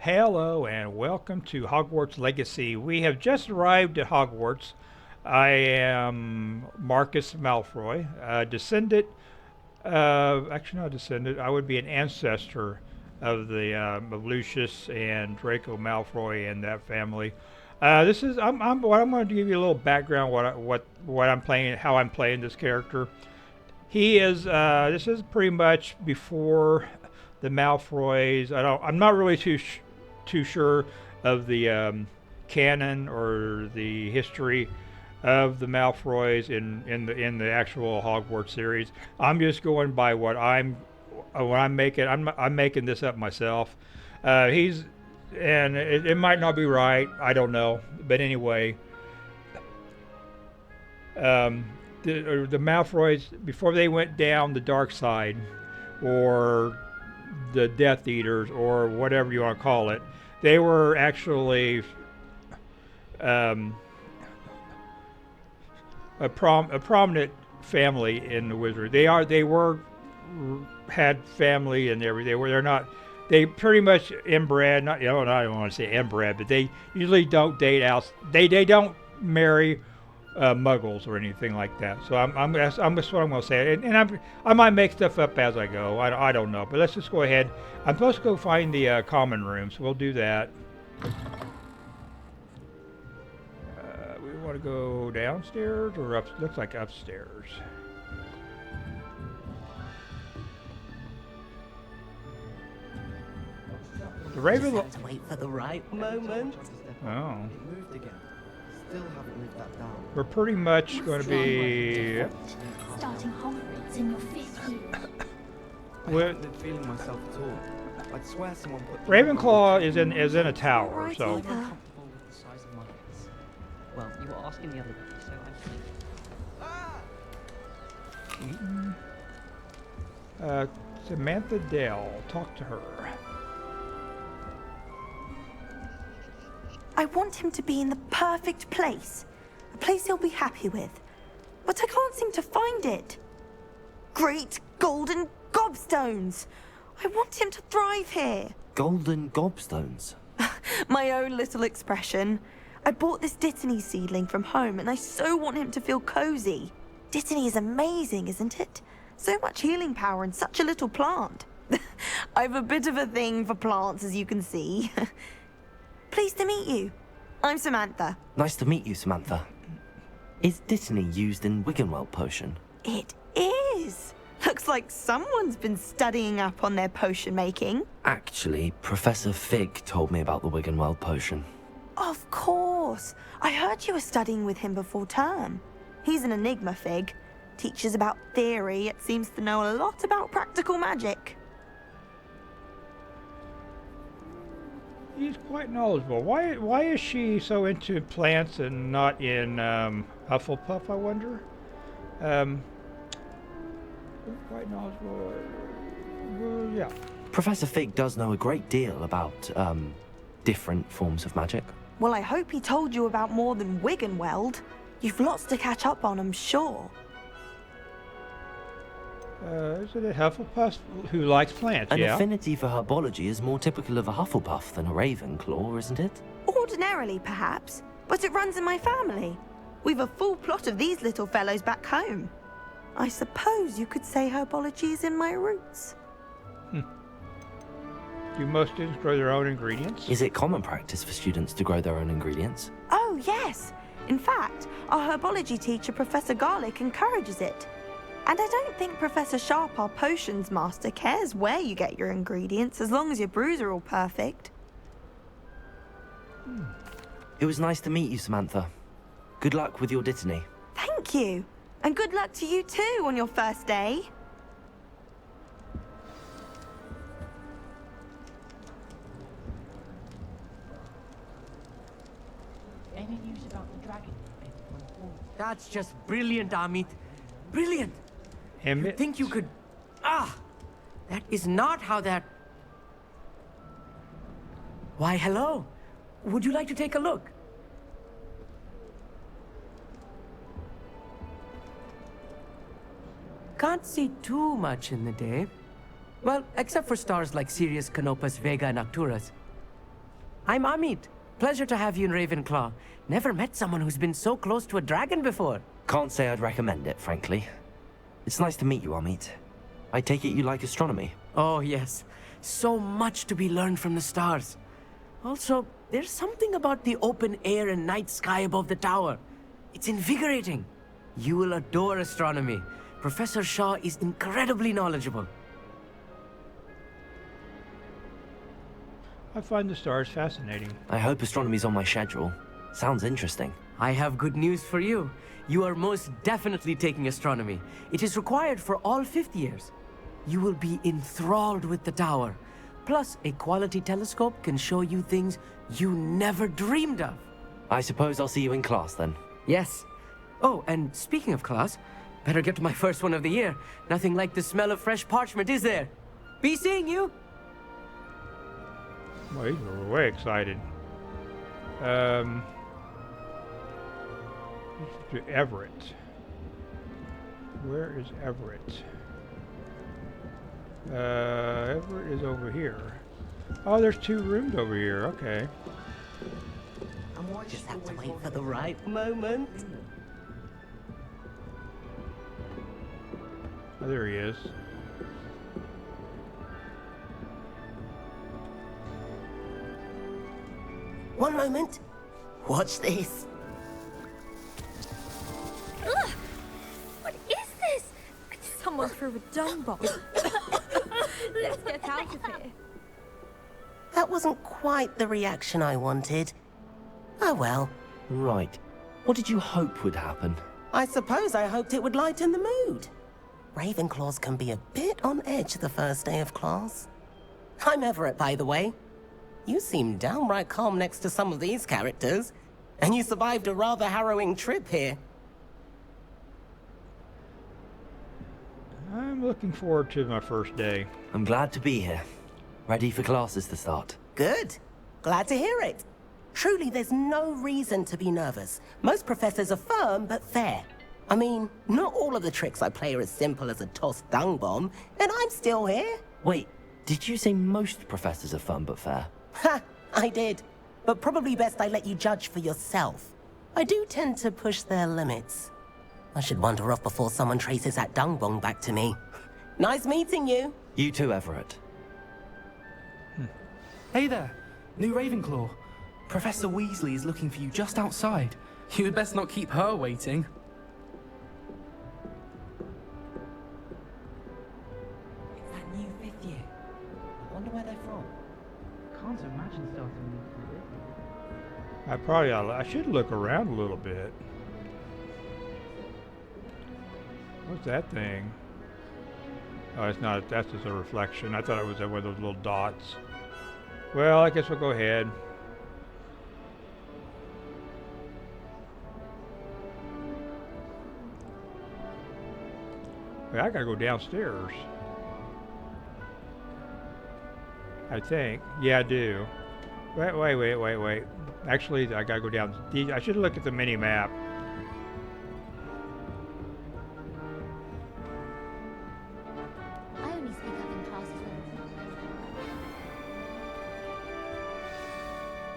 Hello and welcome to Hogwarts Legacy. We have just arrived at Hogwarts. I am Marcus Malfoy, descendant actually not descendant, I would be an ancestor of the of Lucius and Draco Malfoy and that family. This is I'm going to give you a little background what I'm playing, how I'm playing this character. He is this is pretty much before the Malfoys. I'm not really too sure of the canon or the history of the Malfoys in the actual Hogwarts series. I'm just going by what I'm making. I'm making this up myself. He's and it might not be right. I don't know, but anyway, the Malfoys before they went down the dark side, or the Death Eaters, or whatever you want to call it, they were actually um, a prominent family in the wizard. They were had family and everything. They're not. They pretty much inbred. Not I don't want to say inbred, but they usually don't date out. They don't marry Muggles or anything like that. So I'm just what I'm going to say, and I might make stuff up as I go. I don't know, but let's just go ahead. I'm supposed to go find the common room, so we'll do that. We want to go downstairs or up? Looks like upstairs. The Raven. Just have to wait for the right moment. Oh. It moved again. Still haven't moved that down. We're pretty much going to be. Starting Hogwarts in your 5th year. I haven't been feeling myself at all. I'd swear someone put Ravenclaw is in a tower, Right, so. either. Comfortable with the size of my hands. Well, you were asking the other day, so I'm. Samantha Dell, talk to her. I want him to be in the perfect place. A place he'll be happy with. But I can't seem to find it. Great golden gobstones! I want him to thrive here. Golden gobstones. My own little expression. I bought this Dittany seedling from home and I so want him to feel cozy. Dittany is amazing, isn't it? So much healing power in such a little plant. I've a bit of a thing for plants, as you can see. Pleased to meet you. I'm Samantha. Nice to meet you, Samantha. Is Dittany used in Wiggenweld potion? It is. Looks like someone's been studying up on their potion making. Actually, Professor Fig told me about the Wiggenweld potion. Of course. I heard you were studying with him before term. He's an enigma, Fig. Teaches about theory, yet seems to know a lot about practical magic. He's quite knowledgeable. Why is she so into plants and not in Hufflepuff, I wonder? Quite knowledgeable. Well, yeah. Professor Fig does know a great deal about, different forms of magic. Well, I hope he told you about more than Wiggenweld. You've lots to catch up on, I'm sure. Is it a Hufflepuff who likes plants? An Yeah. affinity for herbology is more typical of a Hufflepuff than a Ravenclaw, isn't it? Ordinarily, perhaps, but it runs in my family. We've a full plot of these little fellows back home. I suppose you could say herbology is in my roots. Do most students grow their own ingredients? Is it common practice for students to grow their own ingredients? Oh, yes. In fact, our herbology teacher, Professor Garlick, encourages it. And I don't think Professor Sharp, our potions master, cares where you get your ingredients, as long as your brews are all perfect. It was nice to meet you, Samantha. Good luck with your Dittany. Thank you. And good luck to you too on your first day. Any news about the dragon? That's just brilliant, Amit. Brilliant. You think you could... that is not how that... Why, hello. Would you like to take a look? Can't see too much in the day. Well, except for stars like Sirius, Canopus, Vega, and Arcturus. I'm Amit. Pleasure to have you in Ravenclaw. Never met someone who's been so close to a dragon before. Can't say I'd recommend it, frankly. It's nice to meet you, Amit. I take it you like astronomy. Oh, yes. So much to be learned from the stars. Also, there's something about the open air and night sky above the tower. It's invigorating. You will adore astronomy. Professor Shaw is incredibly knowledgeable. I find the stars fascinating. I hope astronomy's on my schedule. Sounds interesting. I have good news for you. You are most definitely taking astronomy. It is required for all 5th years. You will be enthralled with the tower. Plus, a quality telescope can show you things you never dreamed of. I suppose I'll see you in class then. Yes. Oh, and speaking of class, better get to my first one of the year. Nothing like the smell of fresh parchment, is there? Be seeing you! Well, he's way excited. To Everett. Where is Everett? Everett is over here. Oh, there's 2 rooms over here. Okay. Just have to wait for the right moment. Oh, there he is. One moment. Watch this. Ugh! What is this? Someone threw a dung bomb. Let's get out of here. That wasn't quite the reaction I wanted. Oh well. Right. What did you hope would happen? I suppose I hoped it would lighten the mood. Ravenclaws can be a bit on edge the first day of class. I'm Everett, by the way. You seem downright calm next to some of these characters, and you survived a rather harrowing trip here. I'm looking forward to my first day. I'm glad to be here. Ready for classes to start. Good. Glad to hear it. Truly, there's no reason to be nervous. Most professors are firm but fair. I mean, not all of the tricks I play are as simple as a tossed dung bomb, and I'm still here. Wait, did you say most professors are fun but fair? Ha! I did. But probably best I let you judge for yourself. I do tend to push their limits. I should wander off before someone traces that dung bomb back to me. Nice meeting you. You too, Everett. Hey there, new Ravenclaw. Professor Weasley is looking for you just outside. You had best not keep her waiting. It's that new 5th year. I wonder where they're from. Can't imagine starting I should look around a little bit. What's that thing? Oh, it's not. That's just a reflection. I thought it was one of those little dots. Well, I guess we'll go ahead. Wait, I gotta go downstairs. I think. Yeah, I do. Wait. Actually, I gotta go down. I should look at the mini map. I only speak up in classes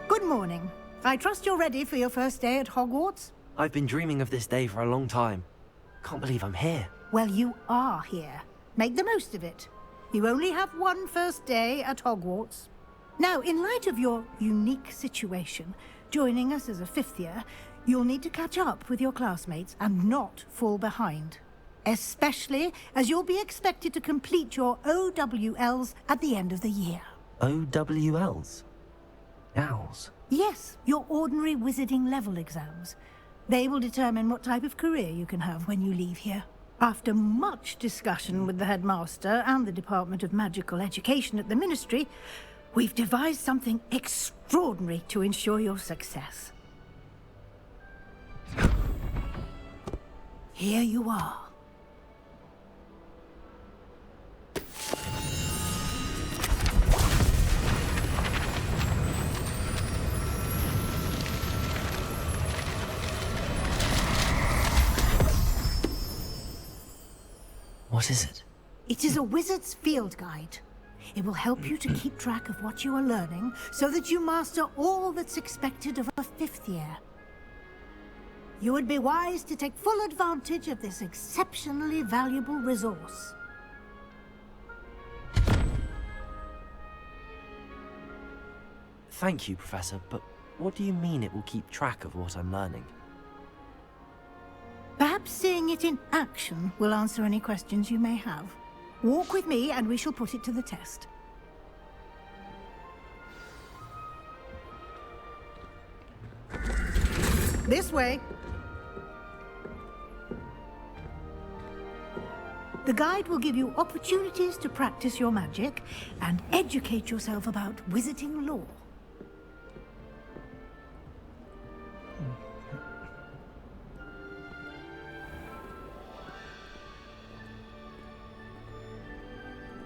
Good morning. I trust you're ready for your first day at Hogwarts? I've been dreaming of this day for a long time. Can't believe I'm here. Well, you are here. Make the most of it. You only have one first day at Hogwarts. Now, in light of your unique situation, joining us as a 5th year, you'll need to catch up with your classmates and not fall behind. Especially as you'll be expected to complete your OWLs at the end of the year. OWLs? Owls? Yes, your ordinary wizarding level exams. They will determine what type of career you can have when you leave here. After much discussion with the headmaster and the Department of Magical Education at the Ministry, we've devised something extraordinary to ensure your success. Here you are. What is it? It is a wizard's field guide. It will help you to keep track of what you are learning so that you master all that's expected of a 5th year. You would be wise to take full advantage of this exceptionally valuable resource. Thank you, Professor, but what do you mean it will keep track of what I'm learning? Perhaps seeing it in action will answer any questions you may have. Walk with me and we shall put it to the test. This way. The guide will give you opportunities to practice your magic and educate yourself about wizarding lore.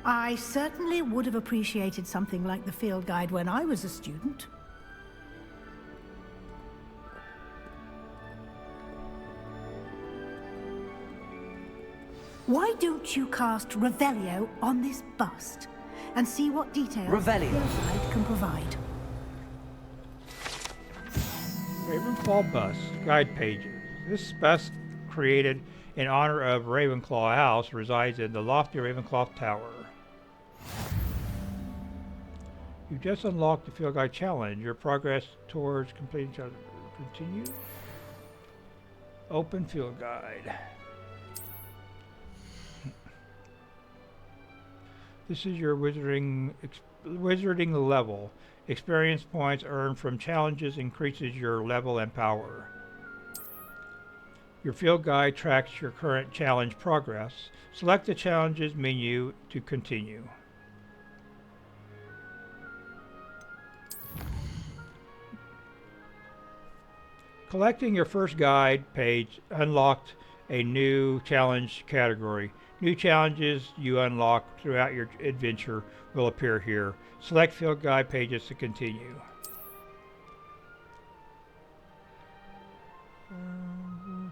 I certainly would have appreciated something like the field guide when I was a student. Why don't you cast Revelio on this bust and see what details Revelio. the field guide can provide? Ravenclaw bust, guide pages. This bust, created in honor of Ravenclaw House, resides in the lofty Ravenclaw Tower. You just unlocked the Field Guide Challenge. Your progress towards completing challenge. Continue. Open Field Guide. This is your wizarding level. Experience points earned from challenges increases your level and power. Your field guide tracks your current challenge progress. Select the challenges menu to continue. Collecting your first guide page unlocked a new challenge category. New challenges you unlock throughout your adventure will appear here. Select field guide pages to continue.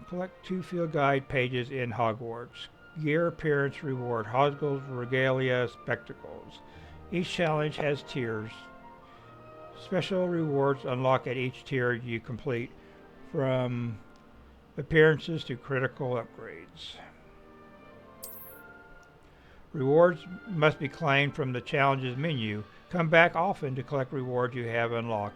Collect 2 field guide pages in Hogwarts. Gear, appearance, reward, Hogwarts regalia, spectacles. Each challenge has tiers. Special rewards unlock at each tier you complete, from appearances to critical upgrades. Rewards must be claimed from the challenges menu. Come back often to collect rewards you have unlocked.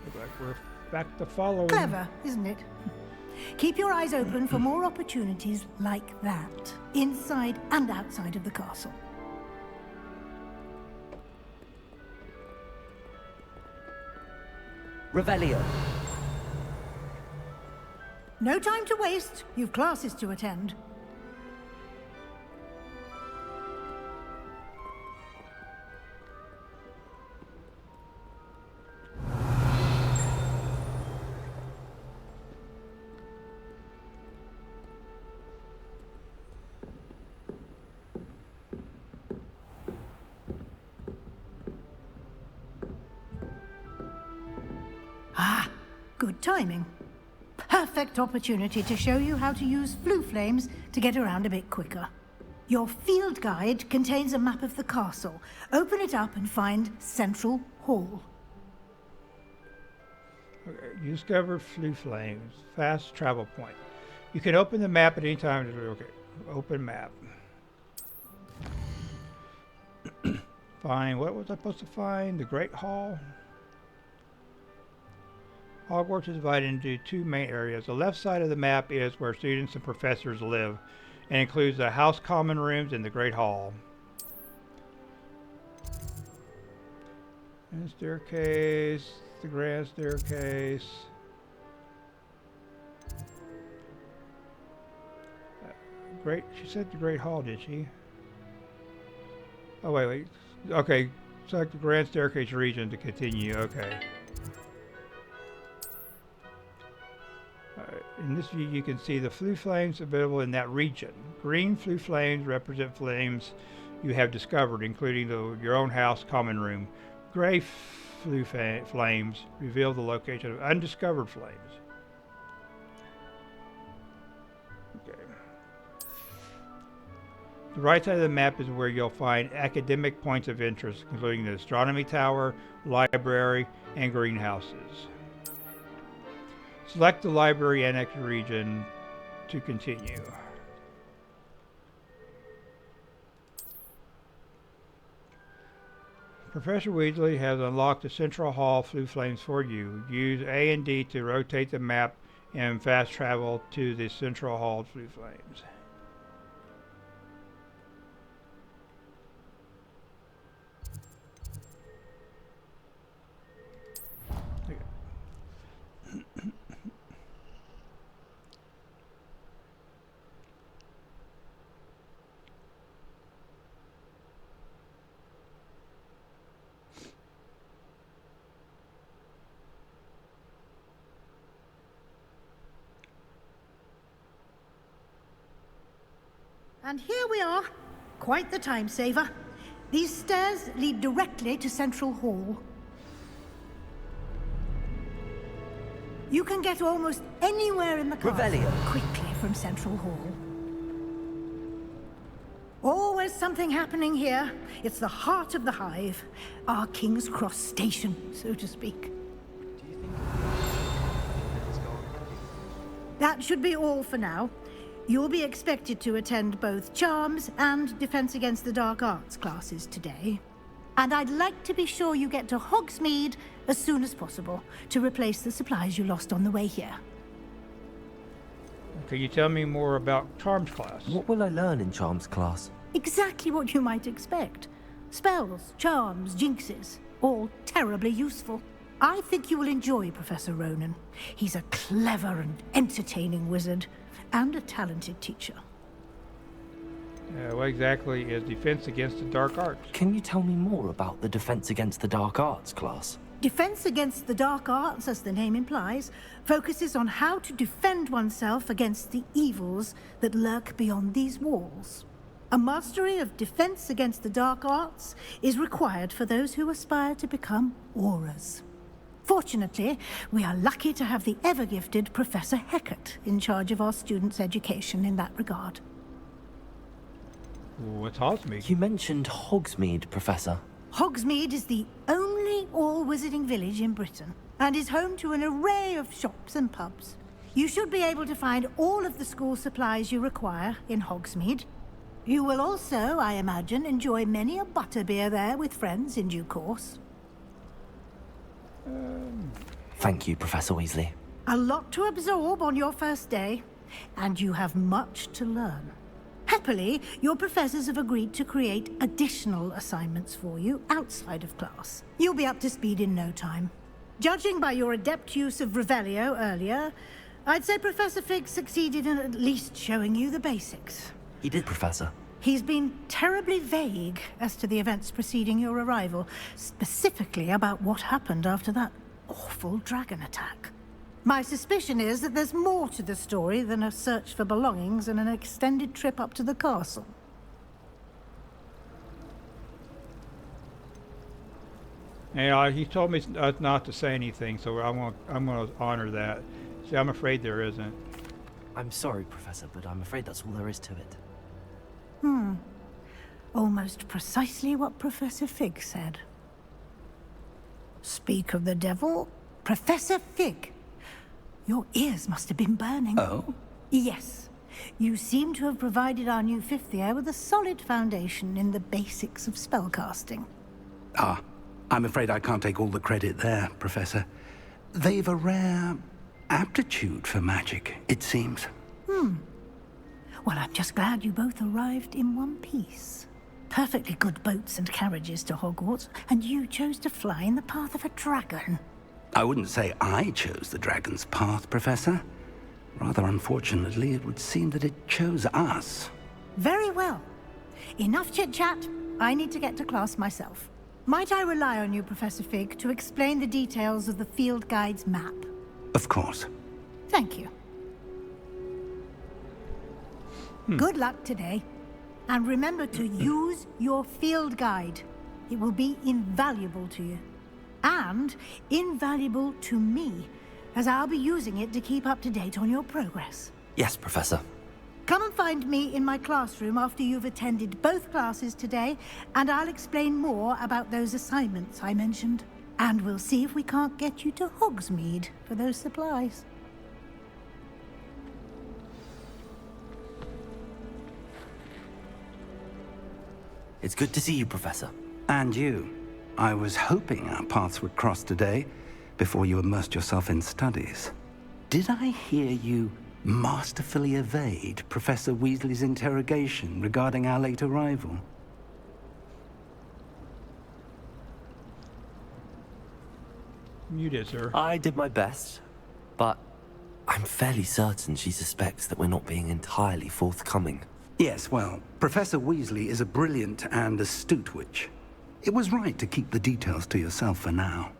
Looks like we're back to following. Clever, isn't it? Keep your eyes open for more opportunities like that, inside and outside of the castle. Revelio. No time to waste. You've classes to attend. Ah, good timing. Perfect opportunity to show you how to use flue flames to get around a bit quicker. Your field guide contains a map of the castle. Open it up and find Central Hall. Okay, you discovered flue flames. Fast travel point. You can open the map at any time. Okay, open map. Find, what was I supposed to find? The Great Hall? Hogwarts is divided into 2 main areas. The left side of the map is where students and professors live, and includes the House Common Rooms and the Great Hall. And the staircase, the grand staircase. She said the Great Hall, did she? Oh, wait. Okay, select the grand staircase region to continue. Okay. In this view, you can see the flue flames available in that region. Green flue flames represent flames you have discovered, including your own house common room. Gray flue flames reveal the location of undiscovered flames. The right side of the map is where you'll find academic points of interest, including the astronomy tower, library, and greenhouses. Select the library annex region to continue. Professor Weasley has unlocked the Central Hall Flue Flames for you. Use A and D to rotate the map and fast travel to the Central Hall Flue Flames. And here we are. Quite the time saver. These stairs lead directly to Central Hall. You can get almost anywhere in the castle quickly from Central Hall. Always something happening here. It's the heart of the hive. Our King's Cross station, so to speak. That should be all for now. You'll be expected to attend both Charms and Defense Against the Dark Arts classes today. And I'd like to be sure you get to Hogsmeade as soon as possible to replace the supplies you lost on the way here. Can you tell me more about Charms class? What will I learn in Charms class? Exactly what you might expect. Spells, charms, jinxes, all terribly useful. I think you will enjoy Professor Ronan. He's a clever and entertaining wizard, and a talented teacher. What exactly is Defense Against the Dark Arts? Can you tell me more about the Defense Against the Dark Arts class? Defense Against the Dark Arts, as the name implies, focuses on how to defend oneself against the evils that lurk beyond these walls. A mastery of Defense Against the Dark Arts is required for those who aspire to become auras. Fortunately, we are lucky to have the ever-gifted Professor Hecat in charge of our students' education in that regard. What's Hogsmeade? You mentioned Hogsmeade, Professor. Hogsmeade is the only all-wizarding village in Britain, and is home to an array of shops and pubs. You should be able to find all of the school supplies you require in Hogsmeade. You will also, I imagine, enjoy many a butterbeer there with friends in due course. Thank you, Professor Weasley. A lot to absorb on your first day, and you have much to learn. Happily, your professors have agreed to create additional assignments for you outside of class. You'll be up to speed in no time. Judging by your adept use of Revelio earlier, I'd say Professor Fig succeeded in at least showing you the basics. He did, Professor. He's been terribly vague as to the events preceding your arrival, specifically about what happened after that awful dragon attack. My suspicion is that there's more to the story than a search for belongings and an extended trip up to the castle. Yeah, he told me not to say anything, so I'm gonna honor that. See, I'm afraid there isn't. I'm sorry, Professor, but I'm afraid that's all there is to it. Almost precisely what Professor Fig said. Speak of the devil, Professor Fig. Your ears must have been burning. Oh? Yes. You seem to have provided our new fifth year with a solid foundation in the basics of spellcasting. Ah, I'm afraid I can't take all the credit there, Professor. They've a rare aptitude for magic, it seems. Well, I'm just glad you both arrived in one piece. Perfectly good boats and carriages to Hogwarts, and you chose to fly in the path of a dragon. I wouldn't say I chose the dragon's path, Professor. Rather unfortunately, it would seem that it chose us. Very well. Enough chit-chat. I need to get to class myself. Might I rely on you, Professor Fig, to explain the details of the field guide's map? Of course. Thank you. Good luck today. And remember to use your field guide. It will be invaluable to you. And invaluable to me, as I'll be using it to keep up to date on your progress. Yes, Professor. Come and find me in my classroom after you've attended both classes today, and I'll explain more about those assignments I mentioned. And we'll see if we can't get you to Hogsmeade for those supplies. It's good to see you, Professor. And you. I was hoping our paths would cross today, before you immersed yourself in studies. Did I hear you masterfully evade Professor Weasley's interrogation regarding our late arrival? You did, sir. I did my best, but I'm fairly certain she suspects that we're not being entirely forthcoming. Yes, well, Professor Weasley is a brilliant and astute witch. It was right to keep the details to yourself for now.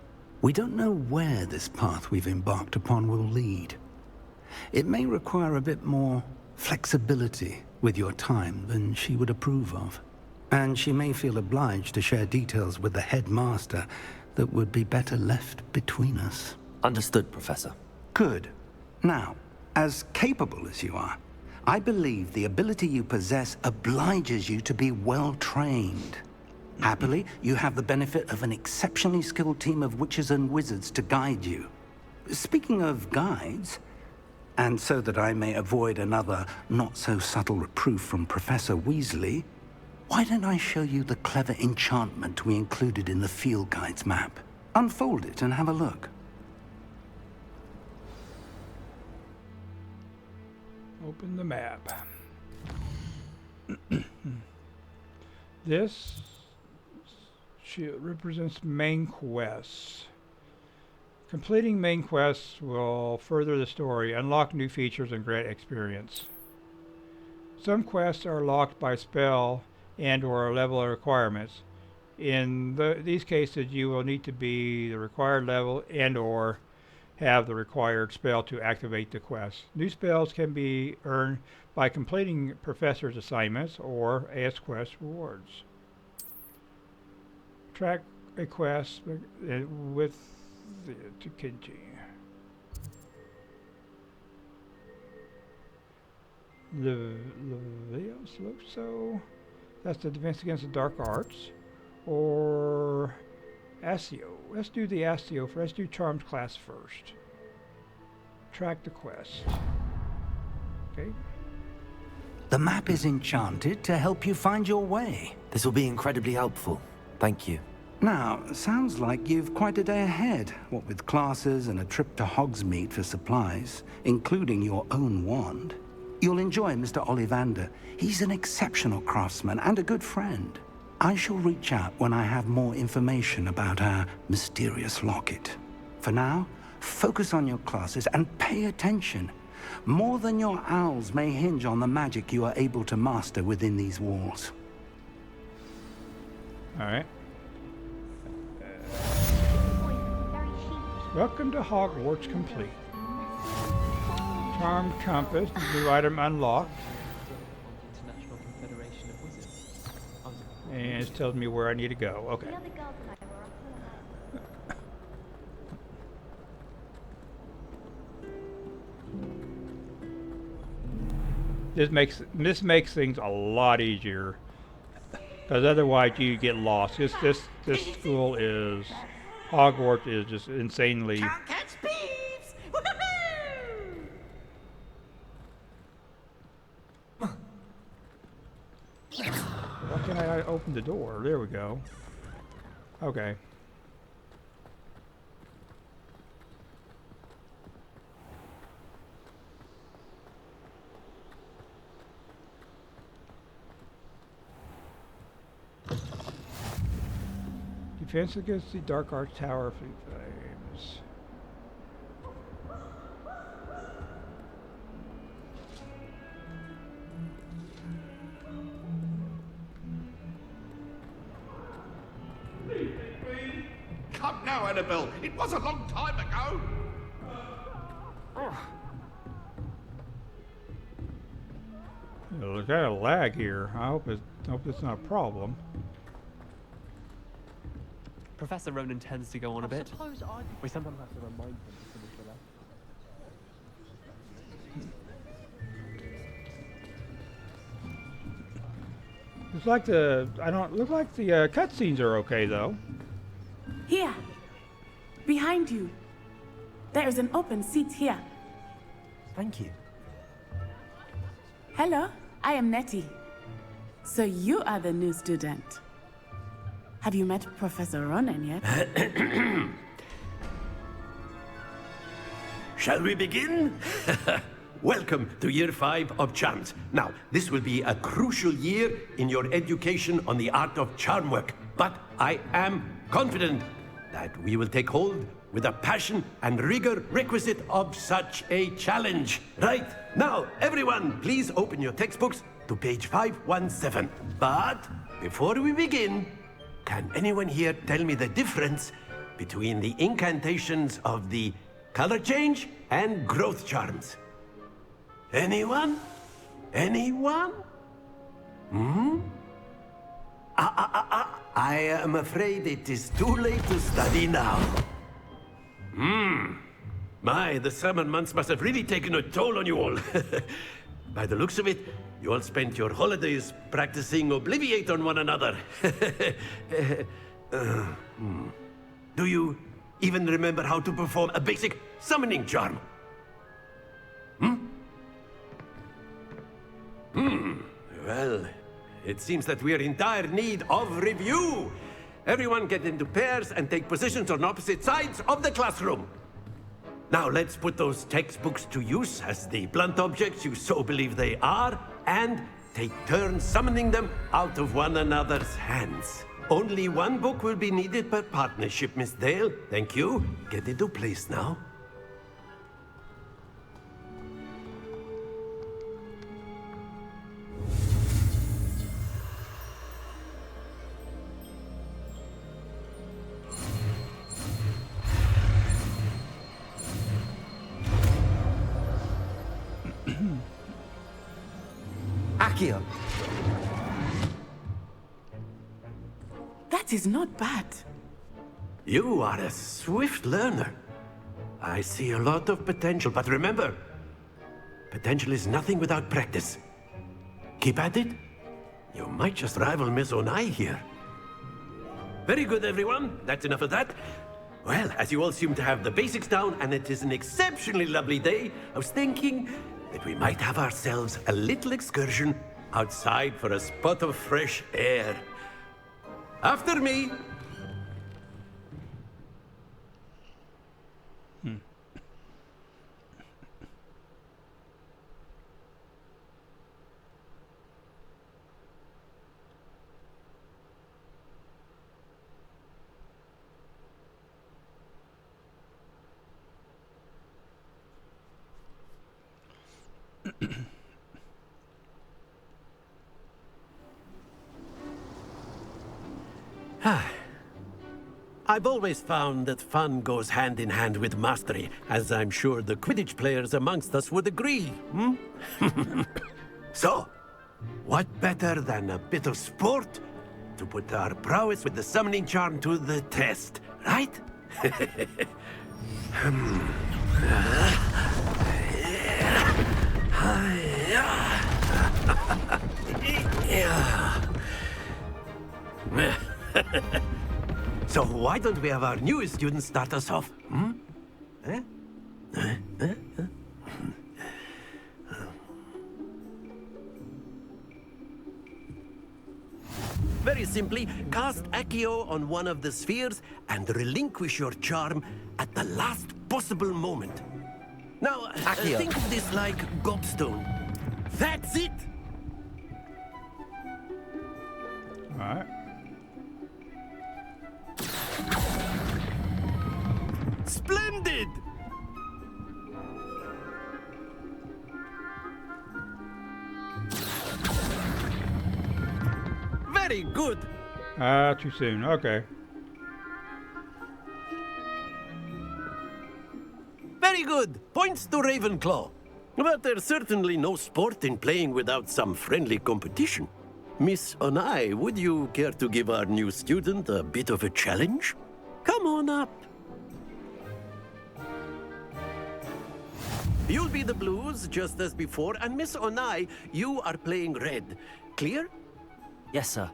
We don't know where this path we've embarked upon will lead. It may require a bit more flexibility with your time than she would approve of. And she may feel obliged to share details with the headmaster that would be better left between us. Understood, Professor. Good. Now, as capable as you are, I believe the ability you possess obliges you to be well-trained. Happily, you have the benefit of an exceptionally skilled team of witches and wizards to guide you. Speaking of guides, and so that I may avoid another not-so-subtle reproof from Professor Weasley, why don't I show you the clever enchantment we included in the field guide's map? Unfold it and have a look. Open the map. This represents main quests. Completing main quests will further the story, unlock new features, and grant experience. Some quests are locked by spell and/or level requirements. In these cases, you will need to be the required level and/or have the required spell to activate the quest. New spells can be earned by completing professor's assignments or as quest rewards. Track a quest with the Tukinji. Levioso. That's the defense against the dark arts. Or Asio. Let's do the Asio first. Let's do Charms class first. Track the quest. Okay. The map is enchanted to help you find your way. This will be incredibly helpful. Thank you. Now, sounds like you've quite a day ahead, what with classes and a trip to Hogsmeade for supplies, including your own wand. You'll enjoy Mr. Ollivander. He's an exceptional craftsman and a good friend. I shall reach out when I have more information about our mysterious locket. For now, focus on your classes and pay attention. More than your owls may hinge on the magic you are able to master within these walls. All right. Welcome to Hogwarts complete. Charmed Compass, new item unlocked. And it's telling me where I need to go. Okay. This makes things a lot easier, because otherwise you get lost. This school is Hogwarts is just insanely. Can't catch thieves! Why can't I open the door? There we go. Okay. Defense against the Dark Arts Tower flames. Come now, Annabelle. It was a long time ago. There's kind of lag here. I hope it's not a problem. Professor Ronan tends to go on a bit. We sometimes have to remind him to finish the Looks like look like the cutscenes are okay though. Here. Behind you. There is an open seat here. Thank you. Hello, I am Nettie. So you are the new student. Have you met Professor Ronan yet? Shall we begin? Welcome to Year 5 of Charms. Now, this will be a crucial year in your education on the art of charm work. But I am confident that we will take hold with the passion and rigor requisite of such a challenge. Right, now, everyone, please open your textbooks to page 517. But before we begin, can anyone here tell me the difference between the incantations of the color change and growth charms? Anyone? Anyone? I am afraid it is too late to study now. My, the summer months must have really taken a toll on you all. By the looks of it, you all spent your holidays practicing Obliviate on one another. Do you even remember how to perform a basic summoning charm? Well, it seems that we are in dire need of review. Everyone get into pairs and take positions on opposite sides of the classroom. Now let's put those textbooks to use as the blunt objects you so believe they are, and take turns summoning them out of one another's hands. Only one book will be needed per partnership, Miss Dale. Thank you. Get into place now. Accio. That is not bad. You are a swift learner. I see a lot of potential, but remember, potential is nothing without practice. Keep at it. You might just rival Miss Onai here. Very good, everyone. That's enough of that. Well, as you all seem to have the basics down, and it is an exceptionally lovely day, I was thinking that we might have ourselves a little excursion outside for a spot of fresh air. After me. I've always found that fun goes hand in hand with mastery, as I'm sure the Quidditch players amongst us would agree, So, what better than a bit of sport to put our prowess with the summoning charm to the test, right? So why don't we have our newest student start us off? Very simply, cast Accio on one of the spheres and relinquish your charm at the last possible moment. Now, think of this like gobstone. That's it! All right. Splendid! Very good. Too soon. Okay. Very good. Points to Ravenclaw. But there's certainly no sport in playing without some friendly competition. Miss Onai, would you care to give our new student a bit of a challenge? Come on up. You'll be the blues, just as before, and Miss Onai, you are playing red. Clear? Yes, sir.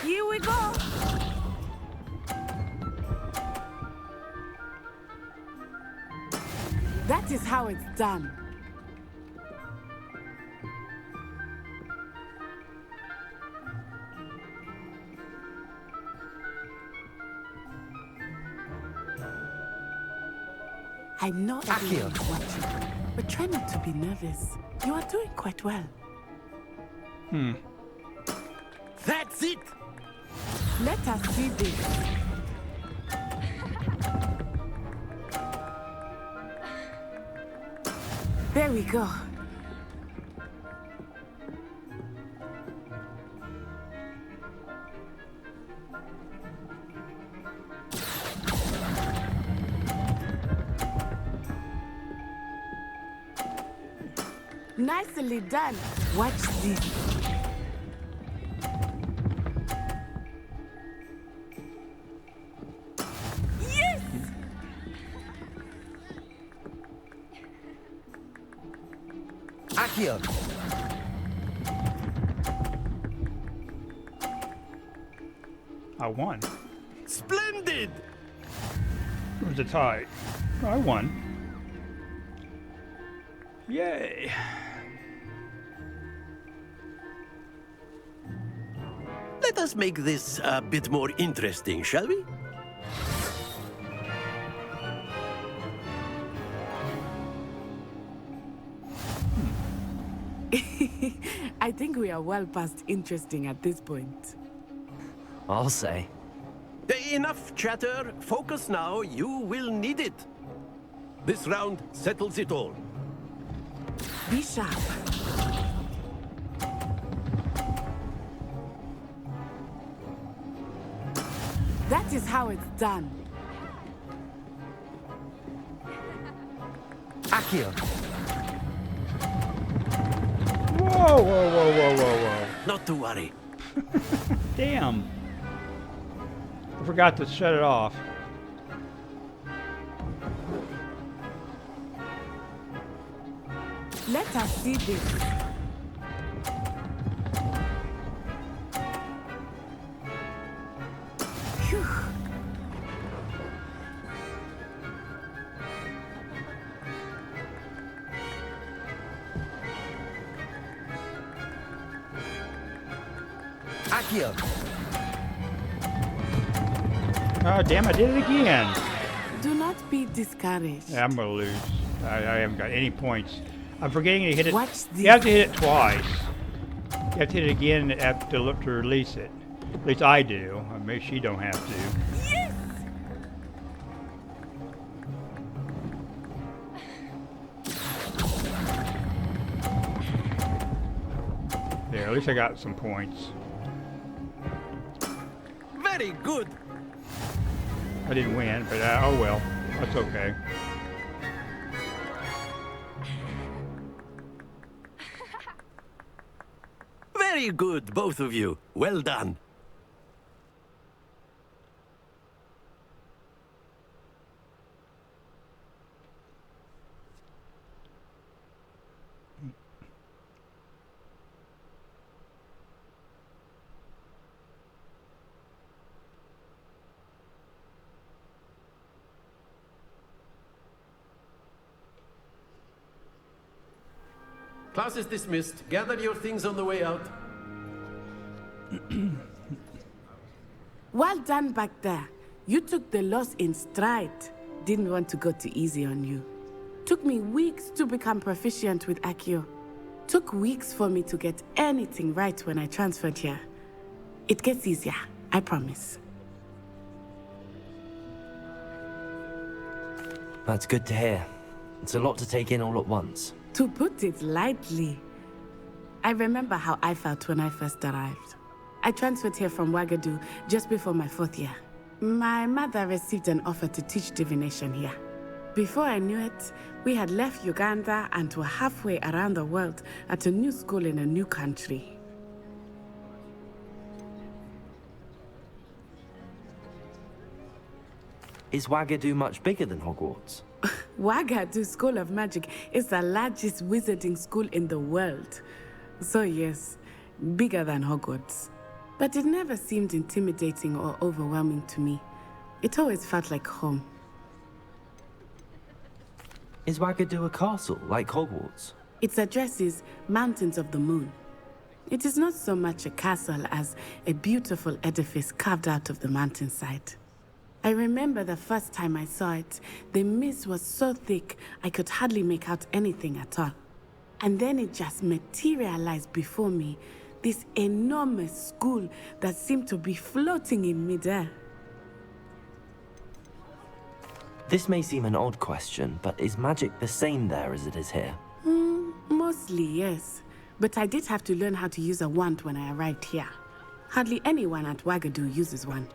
Here we go! That is how it's done. I know everyone's watching, but try not to be nervous. You are doing quite well. That's it! Let us see this. There we go. Nicely done. Watch this. Yes! Accio! I won. Splendid! It was a tie. I won. Yay. Let us make this a bit more interesting, shall we? I think we are well past interesting at this point. I'll say. Enough chatter. Focus now. You will need it. This round settles it all. Be sharp. That is how it's done. Accio. Whoa, whoa, whoa, whoa, whoa, whoa. Not to worry. Damn. I forgot to shut it off. Let us see this. Phew. Accio. Oh, damn, I did it again. Do not be discouraged. Yeah, I'm going to lose. I haven't got any points. I'm forgetting to hit it. Watch this. You have to hit it twice. You have to hit it again to look to release it. At least I do. Maybe she don't have to. Yes! There, at least I got some points. Very good. I didn't win, but oh well. That's okay. Very good, both of you. Well done. Class is dismissed. Gather your things on the way out. Well done back there. You took the loss in stride. Didn't want to go too easy on you. Took me weeks to become proficient with Accio. Took weeks for me to get anything right when I transferred here. It gets easier, I promise. That's good to hear. It's a lot to take in all at once. To put it lightly, I remember how I felt when I first arrived. I transferred here from Ouagadougou just before my 4th year. My mother received an offer to teach divination here. Before I knew it, we had left Uganda and were halfway around the world at a new school in a new country. Is Ouagadougou much bigger than Hogwarts? Wagadu School of Magic is the largest wizarding school in the world. So yes, bigger than Hogwarts. But it never seemed intimidating or overwhelming to me. It always felt like home. Is Wagadu a castle, like Hogwarts? Its address is Mountains of the Moon. It is not so much a castle as a beautiful edifice carved out of the mountainside. I remember the first time I saw it, the mist was so thick I could hardly make out anything at all. And then it just materialized before me, this enormous school that seemed to be floating in midair. This may seem an odd question, but is magic the same there as it is here? Mostly, yes. But I did have to learn how to use a wand when I arrived here. Hardly anyone at Wagadu uses one.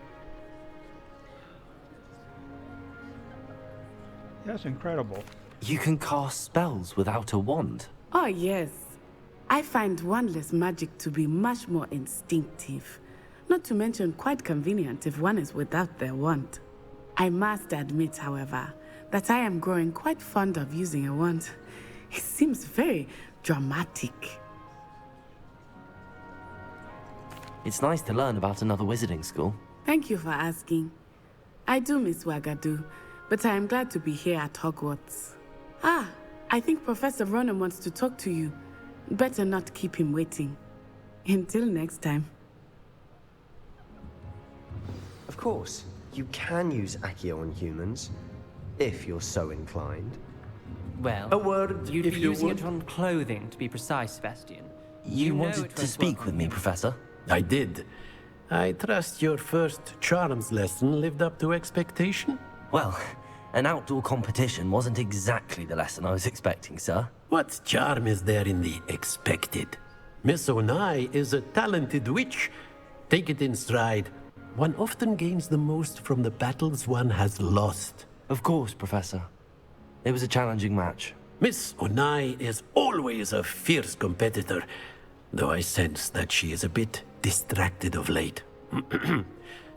That's incredible. You can cast spells without a wand. Oh, yes. I find wandless magic to be much more instinctive. Not to mention quite convenient if one is without their wand. I must admit, however, that I am growing quite fond of using a wand. It seems very dramatic. It's nice to learn about another wizarding school. Thank you for asking. I do miss Wagadu, but I am glad to be here at Hogwarts. Ah, I think Professor Ronan wants to talk to you. Better not keep him waiting. Until next time. Of course, you can use Accio on humans, if you're so inclined. Well, A word, you'd if be you using would. it on clothing, to be precise, Sebastian. You know wanted it to won't speak work with on me, you. Professor? I did. I trust your first charms lesson lived up to expectation? Well, an outdoor competition wasn't exactly the lesson I was expecting, sir. What charm is there in the expected? Miss Onai is a talented witch. Take it in stride. One often gains the most from the battles one has lost. Of course, Professor. It was a challenging match. Miss Onai is always a fierce competitor, though I sense that she is a bit distracted of late.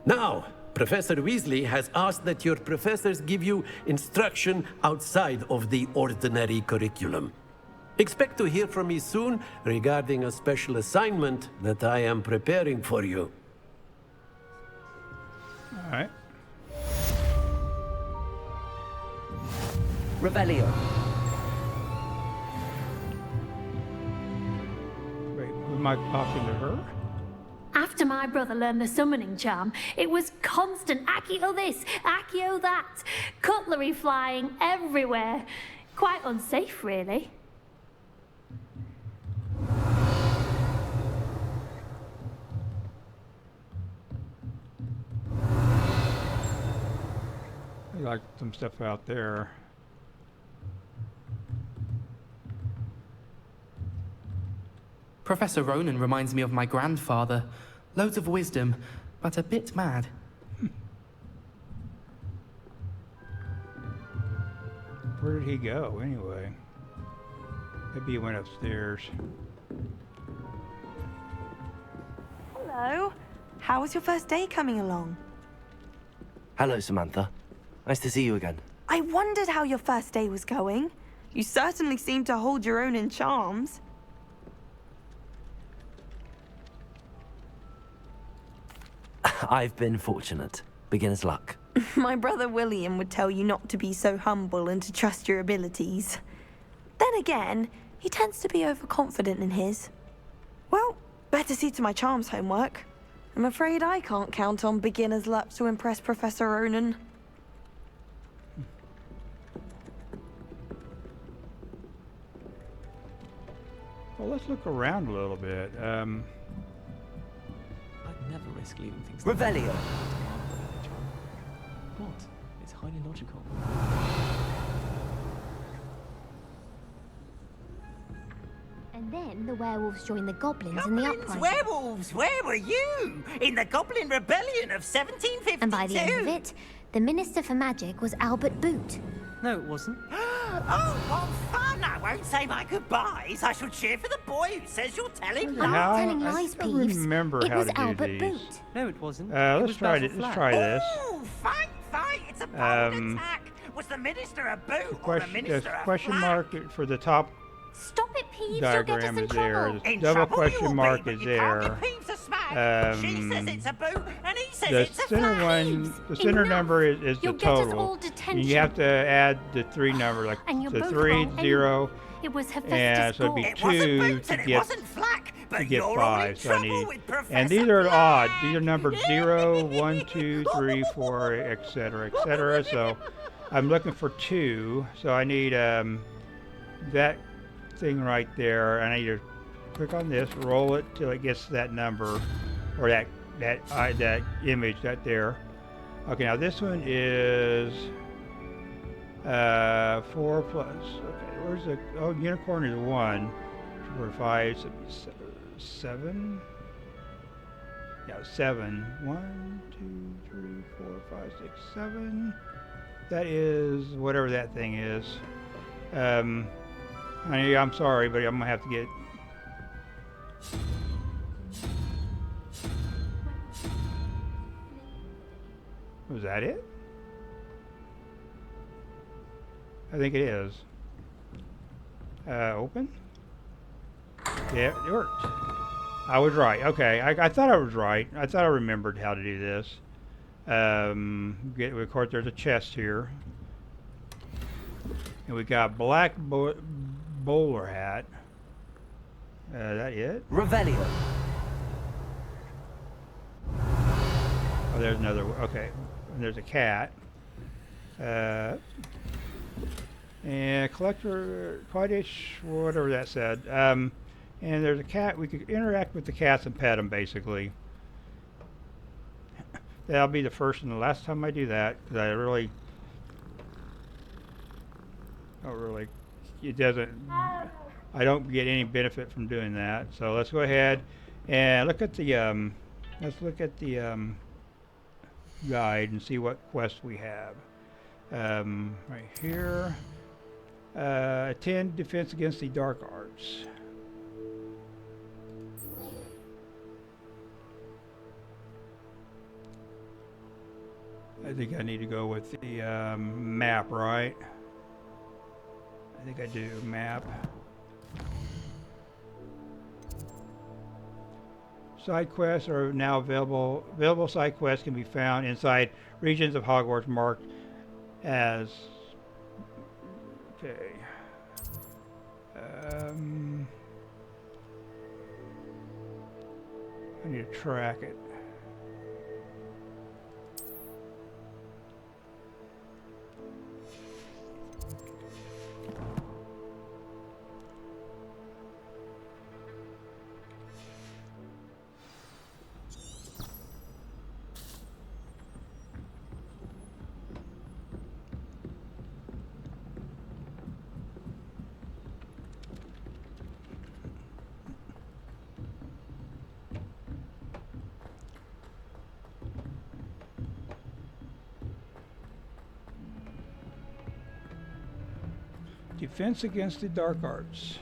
Now, Professor Weasley has asked that your professors give you instruction outside of the ordinary curriculum. Expect to hear from me soon regarding a special assignment that I am preparing for you. All right. Revelio. Wait, am I talking to her? After my brother learned the summoning charm, it was constant Accio this, Accio that, cutlery flying everywhere. Quite unsafe, really. I like some stuff out there. Professor Ronan reminds me of my grandfather. Loads of wisdom, but a bit mad. Where did he go, anyway? Maybe he went upstairs. Hello. How was your first day coming along? Hello, Samantha. Nice to see you again. I wondered how your first day was going. You certainly seem to hold your own in charms. I've been fortunate. Beginner's luck. My brother William would tell you not to be so humble and to trust your abilities. Then again, he tends to be overconfident in his. Well, better see to my charms homework. I'm afraid I can't count on beginner's luck to impress Professor Ronan. Well, let's look around a little bit. I'd never risk leaving things. Revelio. What? It's highly logical. And then the werewolves joined the goblins in the Goblins, uprising. werewolves, where were you? In the Goblin Rebellion of 1752? And by the end of it, the Minister for Magic was Albert Boot. No, it wasn't. Oh, what fun! I won't say my goodbyes. I shall cheer for the boy who says you're telling I'm lies. not telling lies, I Peeves. remember It how was to do Albert these. Boot. No, it wasn't. Let's try it. Let's try this. Oh, fight! It's a bold attack. was the Minister a boot The or the question, Minister a question flag? mark for the top Stop it, Peeves. You'll get us diagram in is there. trouble. The In double trouble you question will mark be, is but you can't there. get Peeves a smack. She says it's a boot, and he says The it's a center flag. one, the center number is the You'll get us total. all And detention. you have to add the 3 number, like And you're the both 3, wrong 0, anyway. It was and Hephaestus' so it'd be goal. It wasn't 2 boots to and it get wasn't flak, but to get you're all in 5. So I trouble need, with Professor and these are Flag. odd. These are numbered 0, 1, 2, 3, 4, etc., etc. So I'm looking for 2. So I need that thing right there. I need to click on this, roll it till it gets to that number, or that image that there. Okay, now this one is 4 plus. Okay, where's the unicorn is 1, 4, 5, 7. Yeah, 7. 1, 2, 3, 4, 5, 6, 7. That is whatever that thing is. Honey, I'm sorry, but I'm gonna have to get. Was that it? I think it is. Open? Yeah, it worked. I was right. Okay, I thought I was right. I thought I remembered how to do this. Of course, there's a chest here. And we got black bowler hat. That it? Revelio. Oh, there's another one. Okay. And there's a cat. And collector, Quidditch, whatever that said. And there's a cat. We could interact with the cats and pet them, basically. That'll be the first and the last time I do that, because I really don't really. It doesn't. I don't get any benefit from doing that. So let's go ahead and look at the. Let's look at the guide and see what quests we have. Right here. 10 defense against the dark arts. I think I need to go with the map, right? I think I do. Map. Side quests are now available. Available side quests can be found inside regions of Hogwarts marked as. Okay. I need to track it. Defense against the dark arts.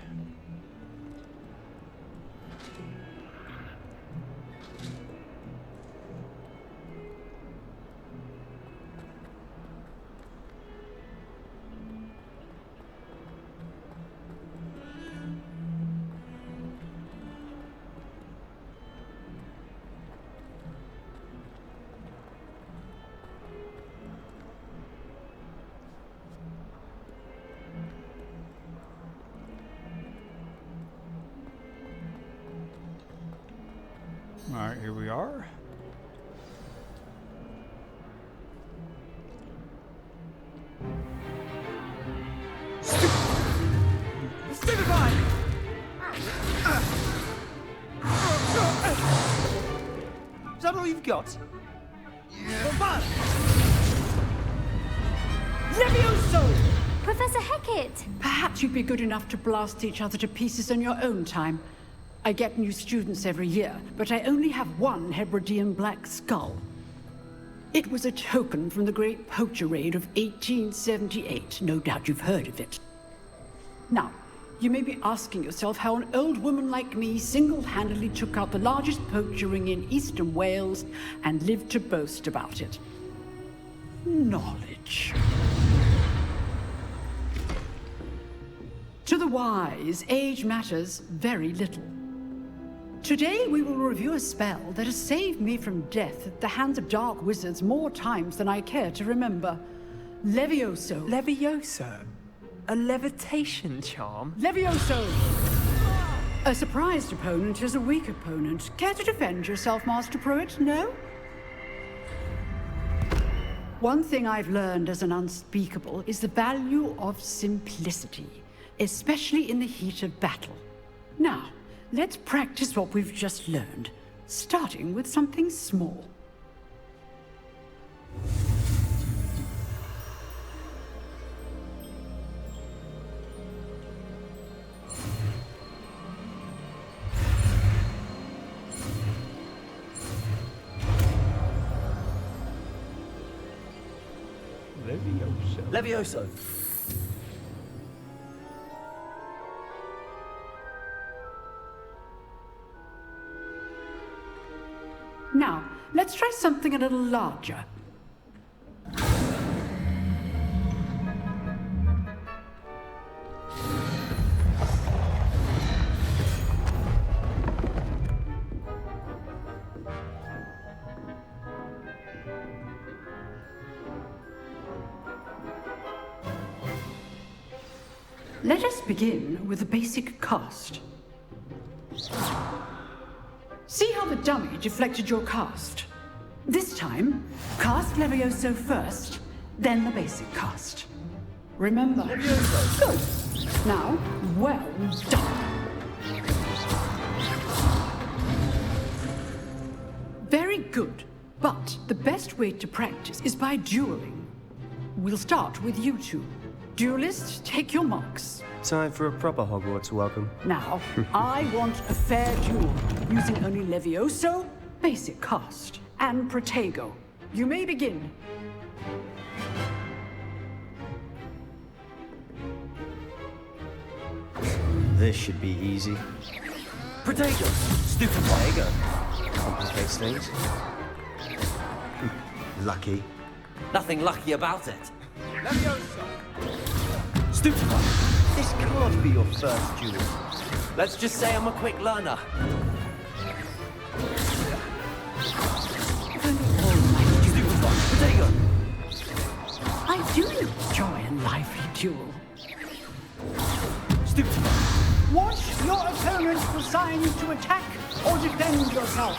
Alright, here we are. Stupefy! Is that all you've got? Levioso! Professor Hecat! Perhaps you'd be good enough to blast each other to pieces in your own time. I get new students every year, but I only have one Hebridean black skull. It was a token from the Great Poacher Raid of 1878. No doubt you've heard of it. Now, you may be asking yourself how an old woman like me single-handedly took out the largest poacher ring in eastern Wales and lived to boast about it. Knowledge. wise, age matters very little. Today we will review a spell that has saved me from death at the hands of dark wizards more times than I care to remember. Levioso. Levioso? A levitation charm? Levioso! A surprised opponent is a weak opponent. Care to defend yourself, Master Pruitt? No? One thing I've learned as an unspeakable is the value of simplicity, especially in the heat of battle. Now, let's practice what we've just learned, starting with something small. Levioso. Levioso. Now, let's try something a little larger. Let us begin with a basic cast. See how the dummy deflected your cast? This time, cast Levioso first, then the basic cast. Remember. Levioso. Good. Now, well done. Very good. But the best way to practice is by dueling. We'll start with you two. Duelists, take your marks. Time for a proper Hogwarts welcome. Now, I want a fair duel, using only Levioso, basic cast, and Protego. You may begin. This should be easy. Protego! Stupid Protego. Complicates things. Lucky. Nothing lucky about it. Levioso! Stupid This can't be your first duel. Let's just say I'm a quick learner. Stupid Protego! I do enjoy a lively duel. Stupid Watch your opponent decide to attack or defend yourself.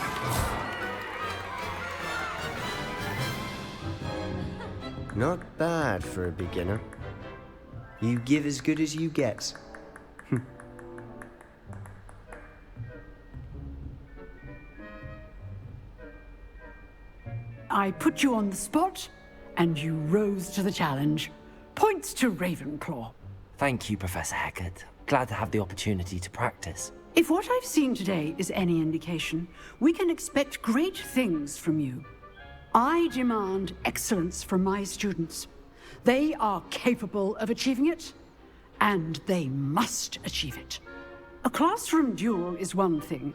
Not bad for a beginner. You give as good as you get. I put you on the spot, and you rose to the challenge. Points to Ravenclaw. Thank you, Professor Hecat. Glad to have the opportunity to practice. If what I've seen today is any indication, we can expect great things from you. I demand excellence from my students. They are capable of achieving it, and they must achieve it. A classroom duel is one thing,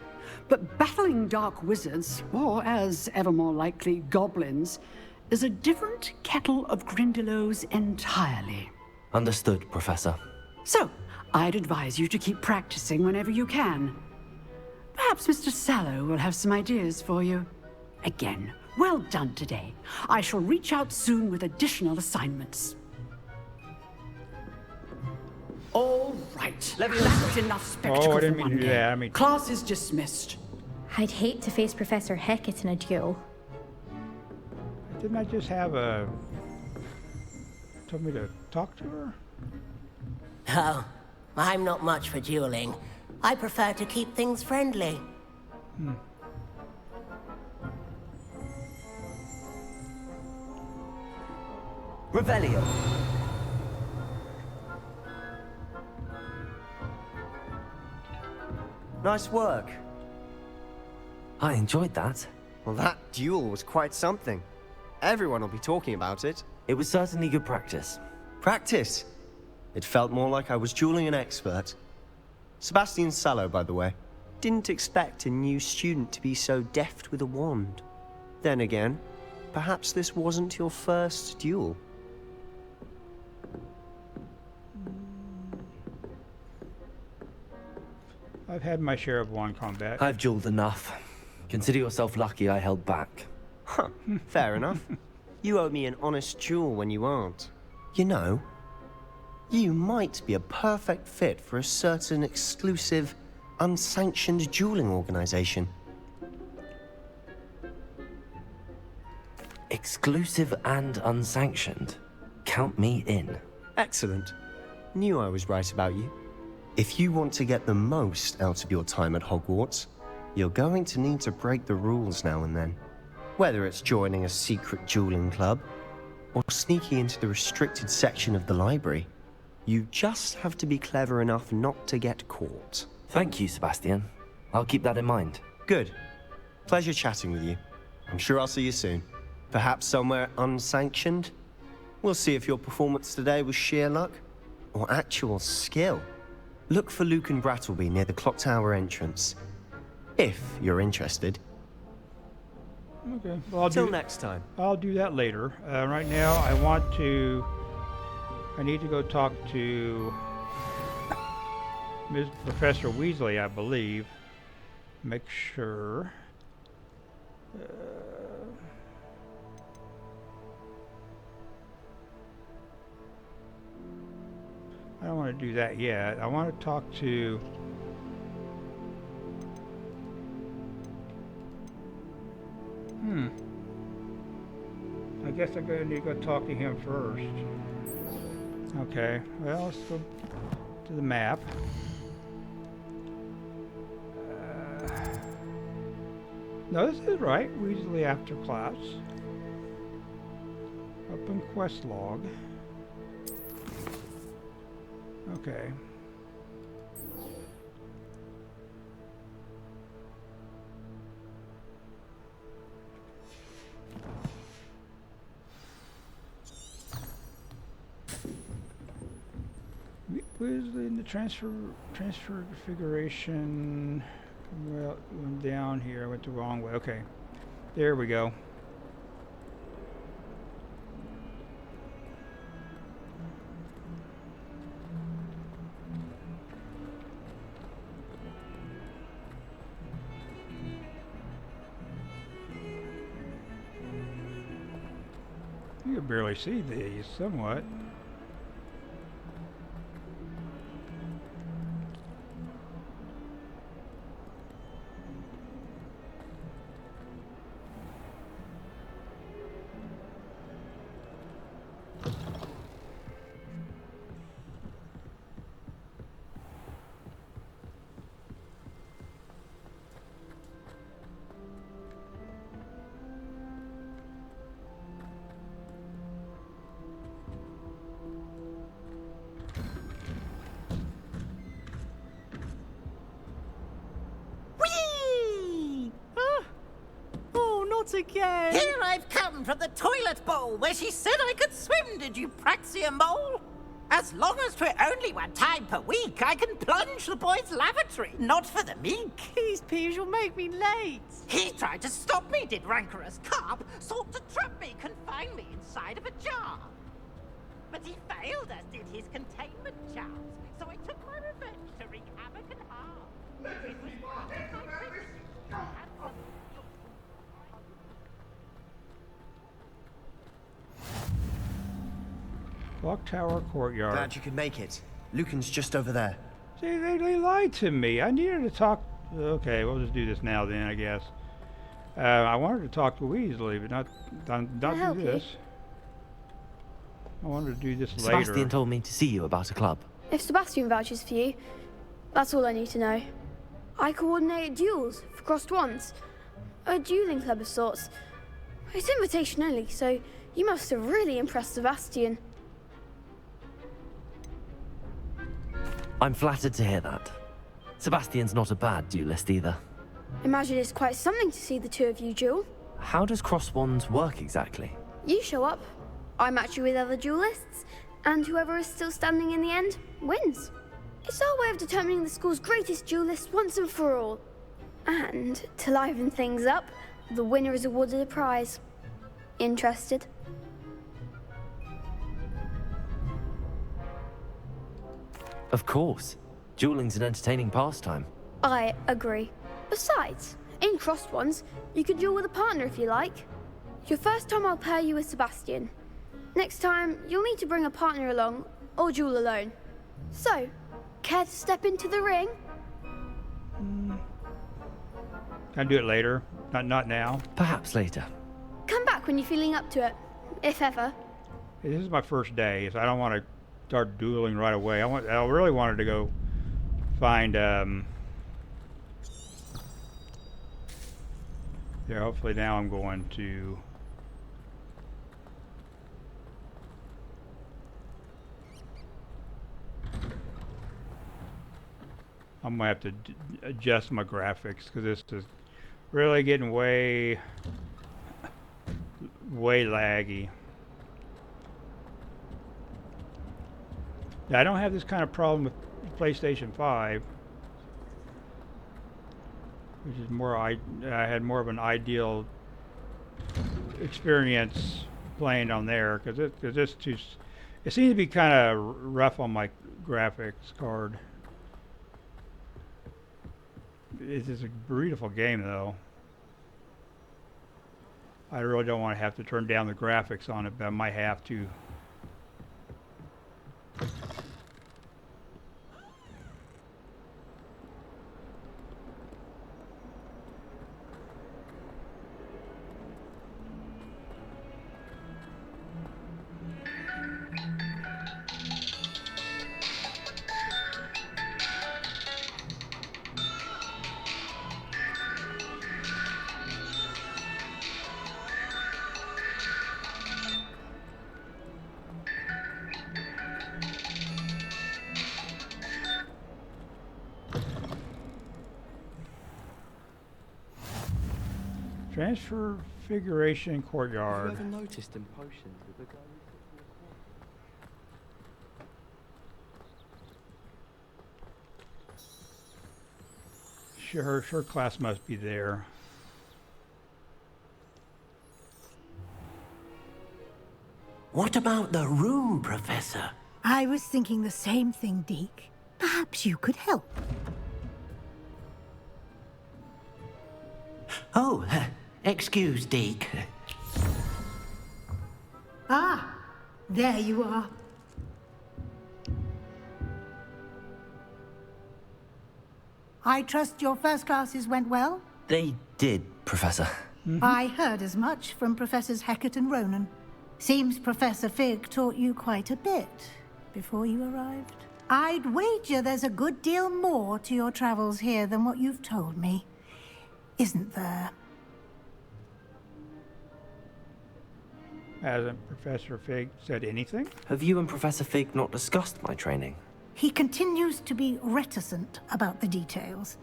but battling dark wizards, or as ever more likely, goblins, is a different kettle of Grindylows entirely. Understood, Professor. So, I'd advise you to keep practicing whenever you can. Perhaps Mr. Sallow will have some ideas for you. Again, well done today. I shall reach out soon with additional assignments. All right. That's enough spectacle Oh, I didn't for mean one to do day. that. I mean, Class is dismissed. I'd hate to face Professor Hecat in a duel. didn't I just have a... told me to talk to her? Oh, I'm not much for dueling. I prefer to keep things friendly. Revelio. Nice work. I enjoyed that. Well, that duel was quite something. Everyone will be talking about it. It was certainly good practice. Practice? It felt more like I was dueling an expert. Sebastian Sallow, by the way. Didn't expect a new student to be so deft with a wand. Then again, perhaps this wasn't your first duel. I've had my share of wand combat. I've dueled enough. Consider yourself lucky I held back. Huh, fair enough. You owe me an honest duel when you aren't. You know, you might be a perfect fit for a certain exclusive, unsanctioned dueling organization. Exclusive and unsanctioned. Count me in. Excellent. Knew I was right about you. If you want to get the most out of your time at Hogwarts, you're going to need to break the rules now and then. Whether it's joining a secret dueling club, or sneaking into the restricted section of the library, you just have to be clever enough not to get caught. Thank you, Sebastian. I'll keep that in mind. Good. Pleasure chatting with you. I'm sure I'll see you soon. Perhaps somewhere unsanctioned? We'll see if your performance today was sheer luck, or actual skill. Look for Luke and Brattleby near the clock tower entrance. If you're interested. Okay. Well, Till next time. I'll do that later. Right now, I need to go talk to Professor Weasley, I believe. Make sure. I don't want to do that yet. I want to talk to... I guess I'm going to need to go talk to him first. Okay, well, let's go to the map. No, this is right. Weasley after class. Open quest log. Okay. Weasley in the transfer configuration. Well, went down here. I went the wrong way. Okay, there we go. You can barely see these, somewhat. Again. Here I've come from the toilet bowl where she said I could swim, did you praxia mole? As long as 'twere only one time per week, I can plunge the boys' lavatory, not for the meek. These peeves will make me late. He tried to stop me, did rancorous carp, sought to trap me, confine me inside of a jar. But he failed, as did his containment charms, so I took my revenge to wreak havoc and harm. It was part of my privilege. Clock Tower Courtyard. Glad you could make it. Lucan's just over there. See, they lied to me. I needed to talk... Okay, we'll just do this now then, I guess. I wanted to talk to Weasley, but not do this. I wanted to do this later. Sebastian told me to see you about a club. If Sebastian vouches for you, that's all I need to know. I coordinate duels for crossed wands. A dueling club of sorts. It's invitation only, so you must have really impressed Sebastian. I'm flattered to hear that. Sebastian's not a bad duelist either. Imagine it's quite something to see the two of you duel. How does cross wands work exactly? You show up, I match you with other duelists, and whoever is still standing in the end wins. It's our way of determining the school's greatest duelist once and for all. And to liven things up, the winner is awarded a prize. Interested? Of course. Dueling's an entertaining pastime. I agree. Besides, in crossed ones, you could duel with a partner if you like. Your first time I'll pair you with Sebastian. Next time, you'll need to bring a partner along, or duel alone. So, care to step into the ring? Can I do it later? Not now. Perhaps later. Come back when you're feeling up to it, if ever. This is my first day, so I don't want to start dueling right away. I really wanted to go find yeah, hopefully now I'm going to I'm gonna have to adjust my graphics because this is really getting way laggy. Yeah, I don't have this kind of problem with PlayStation 5, which is more I had more of an ideal experience playing on there because it seems to be kind of rough on my graphics card. It is a beautiful game though. I really don't want to have to turn down the graphics on it, but I might have to. Transfiguration Courtyard. Have you ever noticed in potions that the guy who sits in the corner? Her class must be there. What about the room, Professor? I was thinking the same thing, Deke. Perhaps you could help. Oh, excuse, Deke. Ah, there you are. I trust your first classes went well? They did, Professor. I heard as much from Professors Hecat and Ronan. Seems Professor Fig taught you quite a bit before you arrived. I'd wager there's a good deal more to your travels here than what you've told me. Isn't there? Hasn't Professor Fig said anything? Have you and Professor Fig not discussed my training? He continues to be reticent about the details,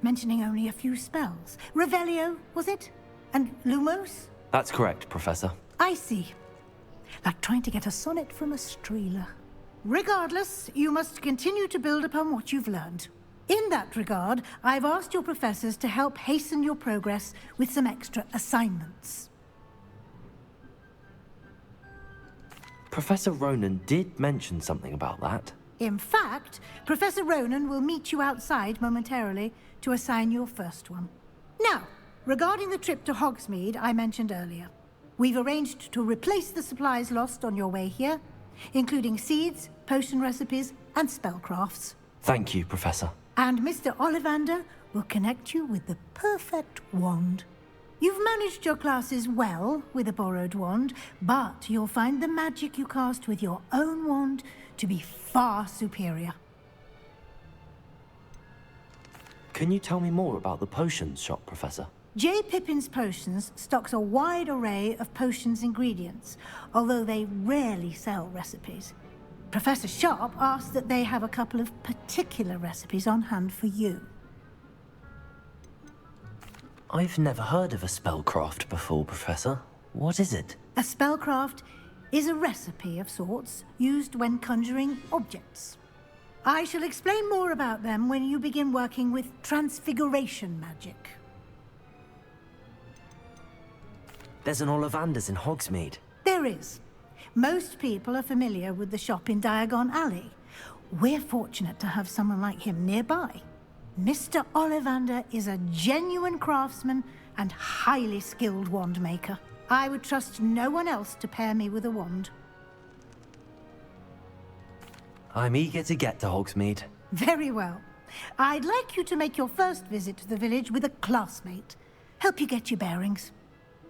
mentioning only a few spells. Revelio, was it? And Lumos? That's correct, Professor. I see. Like trying to get a sonnet from a streeler. Regardless, you must continue to build upon what you've learned. In that regard, I've asked your professors to help hasten your progress with some extra assignments. Professor Ronan did mention something about that. In fact, Professor Ronan will meet you outside momentarily to assign your first one. Now, regarding the trip to Hogsmeade I mentioned earlier, we've arranged to replace the supplies lost on your way here, including seeds, potion recipes, and spellcrafts. Thank you, Professor. And Mr. Ollivander will connect you with the perfect wand. You've managed your classes well with a borrowed wand, but you'll find the magic you cast with your own wand to be far superior. Can you tell me more about the potions shop, Professor? J. Pippin's Potions stocks a wide array of potions ingredients, although they rarely sell recipes. Professor Sharp asked that they have a couple of particular recipes on hand for you. I've never heard of a spellcraft before, Professor. What is it? A spellcraft is a recipe of sorts used when conjuring objects. I shall explain more about them when you begin working with transfiguration magic. There's an Ollivander's in Hogsmeade. There is. Most people are familiar with the shop in Diagon Alley. We're fortunate to have someone like him nearby. Mr. Ollivander is a genuine craftsman and highly skilled wand maker. I would trust no one else to pair me with a wand. I'm eager to get to Hogsmeade. Very well. I'd like you to make your first visit to the village with a classmate. Help you get your bearings.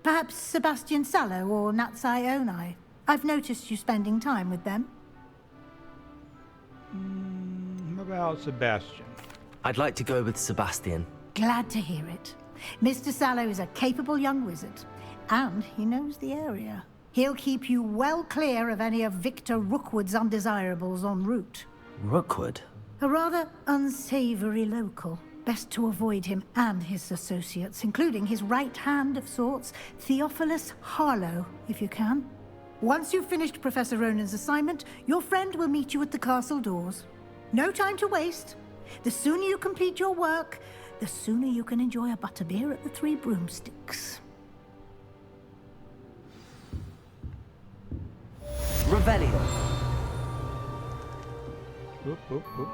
Perhaps Sebastian Sallow or Natsai Onai. I've noticed you spending time with them. How about Sebastian? I'd like to go with Sebastian. Glad to hear it. Mr. Sallow is a capable young wizard, and he knows the area. He'll keep you well clear of any of Victor Rookwood's undesirables en route. Rookwood? A rather unsavory local. Best to avoid him and his associates, including his right hand of sorts, Theophilus Harlow, if you can. Once you've finished Professor Ronan's assignment, your friend will meet you at the castle doors. No time to waste. The sooner you complete your work, the sooner you can enjoy a butterbeer at the Three Broomsticks. Revelio. Whoop, whoop, whoop.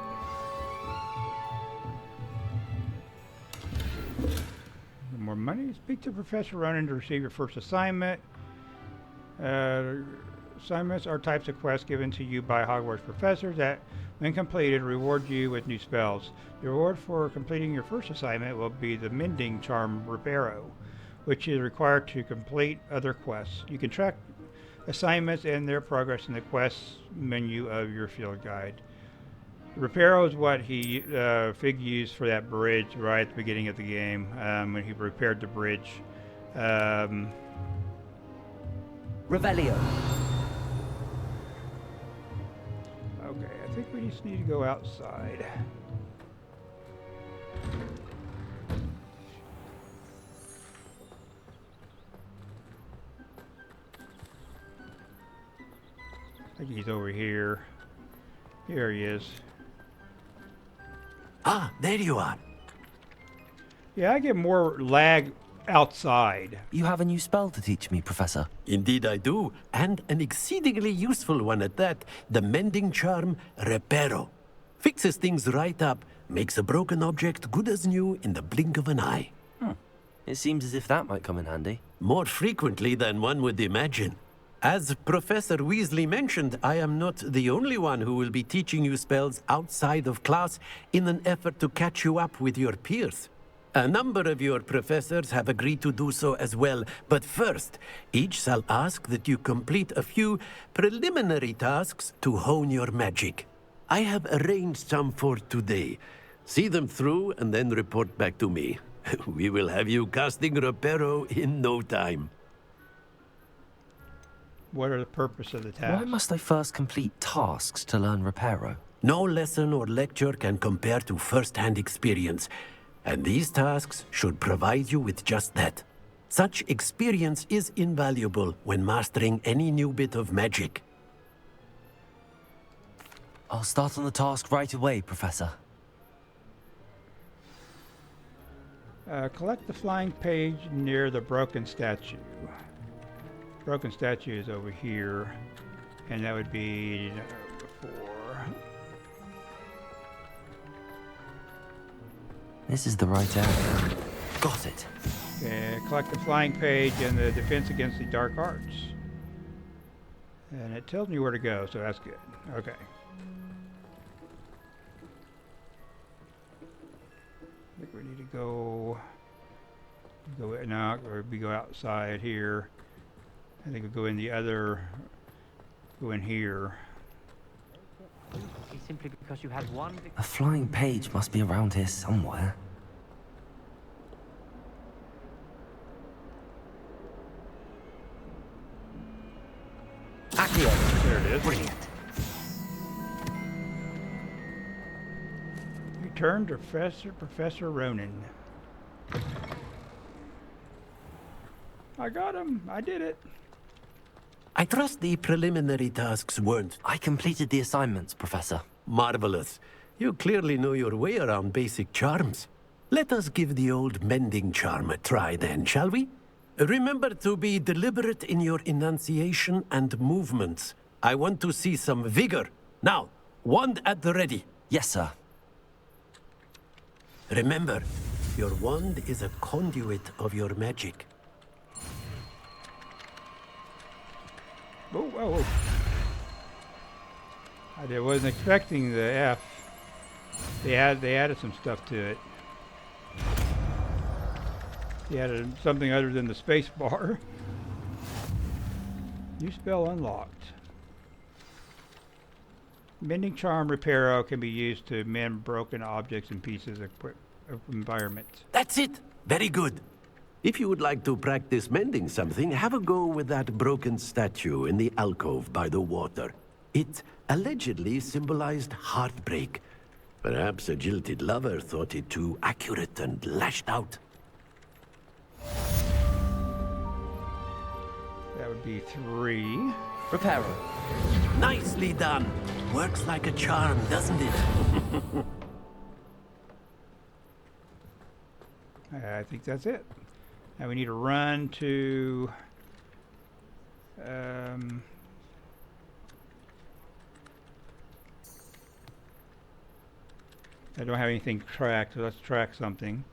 More money. Speak to Professor Ronan to receive your first assignment. Assignments are types of quests given to you by Hogwarts professors that, when completed, reward you with new spells. The reward for completing your first assignment will be the Mending Charm Reparo, which is required to complete other quests. You can track assignments and their progress in the quests menu of your field guide. Reparo is what Fig used for that bridge right at the beginning of the game, when he repaired the bridge. Revelio. Okay, I think we just need to go outside. I think he's over here. Here he is. Ah, there you are. Yeah, I get more lag outside. You have a new spell to teach me, Professor. Indeed I do, and an exceedingly useful one at that. The Mending Charm Reparo. Fixes things right up, makes a broken object good as new in the blink of an eye. It seems as if that might come in handy. More frequently than one would imagine. As Professor Weasley mentioned, I am not the only one who will be teaching you spells outside of class in an effort to catch you up with your peers. A number of your professors have agreed to do so as well, but first, each shall ask that you complete a few preliminary tasks to hone your magic. I have arranged some for today. See them through and then report back to me. We will have you casting Reparo in no time. What are the purpose of the task? Why must I first complete tasks to learn Reparo? No lesson or lecture can compare to first-hand experience, and these tasks should provide you with just that. Such experience is invaluable when mastering any new bit of magic. I'll start on the task right away, Professor. Collect the flying page near the broken statue. Broken statue is over here, and that would be before. This is the right area. Got it. Okay, collect the flying page and the defense against the dark arts. And it tells me where to go, so that's good. Okay. I think we need to go now, or we go outside here. I think we go in the other, go in here. Simply because you had one. A flying page must be around here somewhere. Accio. There it is. Brilliant. Return to Professor Ronan. I got him. I did it. I trust the preliminary tasks weren't. I completed the assignments, Professor. Marvelous. You clearly know your way around basic charms. Let us give the old mending charm a try then, shall we? Remember to be deliberate in your enunciation and movements. I want to see some vigor. Now, wand at the ready. Yes, sir. Remember, your wand is a conduit of your magic. Whoa, whoa, whoa. I wasn't expecting the F. They added some stuff to it. They added something other than the space bar. New spell unlocked. Mending Charm Repair Arrow can be used to mend broken objects and pieces of environment. That's it! Very good. If you would like to practice mending something, have a go with that broken statue in the alcove by the water. It allegedly symbolized heartbreak. Perhaps a jilted lover thought it too accurate and lashed out. That would be 3. Repair. Nicely done. Works like a charm, doesn't it? I think that's it. Now we need to run to I don't have anything tracked, so let's track something.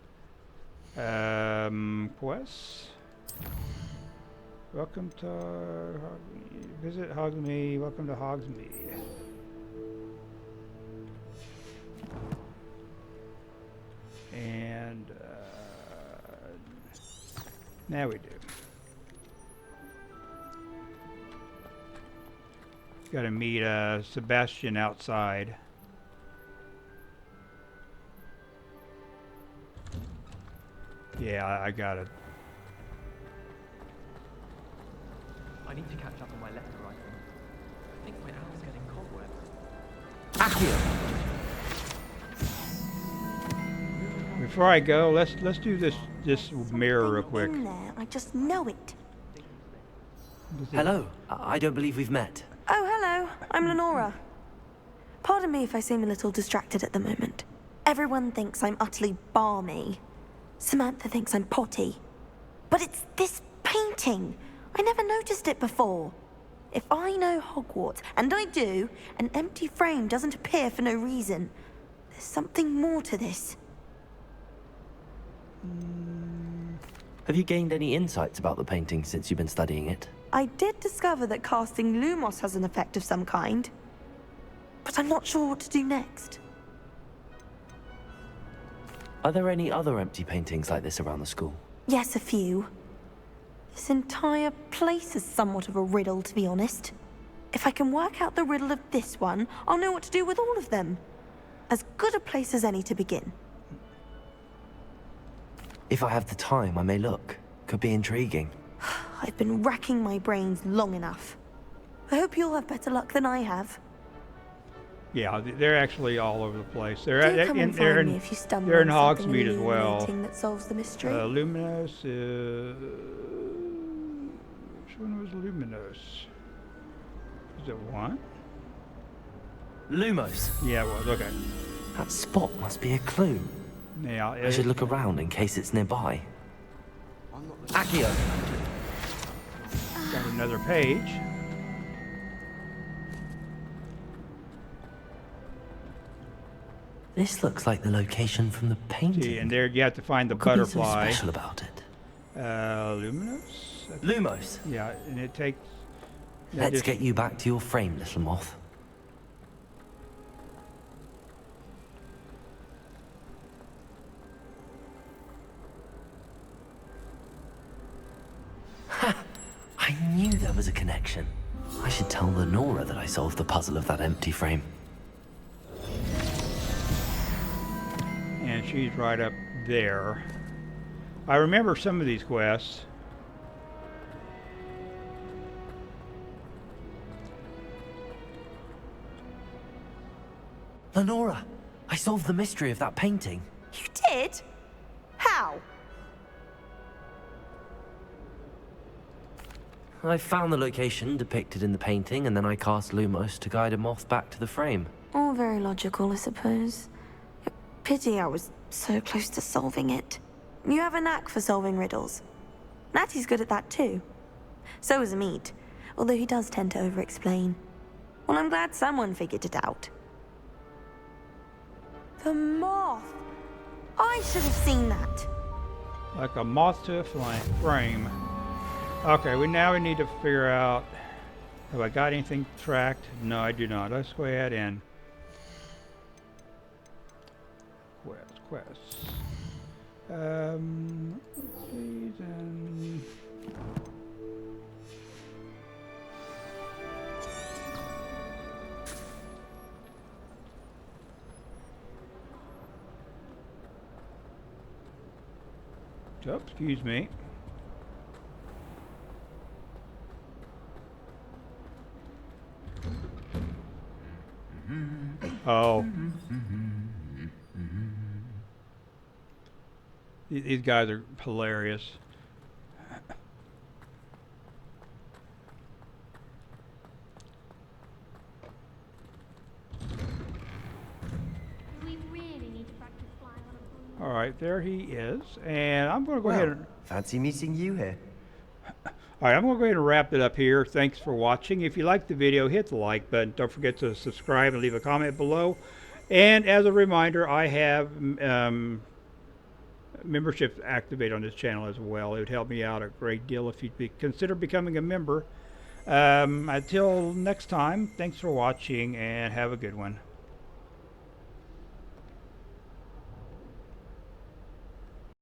Quests. Welcome to visit Hogsmeade. Welcome to Hogsmeade. And now we do. Got to meet Sebastian outside. Yeah, I got it. I need to catch up on my letter writing. I think my owl's getting cobwebs. Before I go, let's do this mirror real quick. In there, I just know it. Hello. I don't believe we've met. Oh, hello. I'm Lenora. Pardon me if I seem a little distracted at the moment. Everyone thinks I'm utterly balmy. Samantha thinks I'm potty. But it's this painting. I never noticed it before. If I know Hogwarts, and I do, an empty frame doesn't appear for no reason. There's something more to this. Have you gained any insights about the painting since you've been studying it? I did discover that casting Lumos has an effect of some kind. But I'm not sure what to do next. Are there any other empty paintings like this around the school? Yes, a few. This entire place is somewhat of a riddle, to be honest. If I can work out the riddle of this one, I'll know what to do with all of them. As good a place as any to begin. If I have the time, I may look. Could be intriguing. I've been racking my brains long enough. I hope you'll have better luck than I have. Yeah, they're actually all over the place. Do come and find me if you stumble they're in on something Hogsmeade as well. illuminating that solves the mystery. Luminous. Which one was Luminous? Is it 1? Lumos. Yeah, it was. Okay. That spot must be a clue. Yeah. I should look around in case it's nearby. Accio. Got another page. This looks like the location from the painting. See, and there you have to find the What could be so butterfly. special about it? Luminous? Lumos. Yeah, and it takes... Let's get you back to your frame, little moth. Ha! I knew there was a connection. I should tell Lenora that I solved the puzzle of that empty frame. And she's right up there. I remember some of these quests. Lenora, I solved the mystery of that painting. You did? How? I found the location depicted in the painting, and then I cast Lumos to guide a moth back to the frame. All very logical, I suppose. Pity I was so close to solving it. You have a knack for solving riddles. Natty's good at that too. So is Amit, although he does tend to over-explain. Well, I'm glad someone figured it out. The moth! should have seen that. Like a moth to a frame. Okay, we need to figure out, have I got anything tracked? No, I do not. Let's go ahead and quests. Season. Oh, excuse me. Oh. These guys are hilarious. We really need to practice flying on a balloon. All right, there he is. And I'm going to go ahead and... Fancy meeting you here. All right, I'm going to go ahead and wrap it up here. Thanks for watching. If you liked the video, hit the like button. Don't forget to subscribe and leave a comment below. And as a reminder, I have membership activated on this channel as well. It would help me out a great deal if you'd consider becoming a member. Until next time, thanks for watching and have a good one.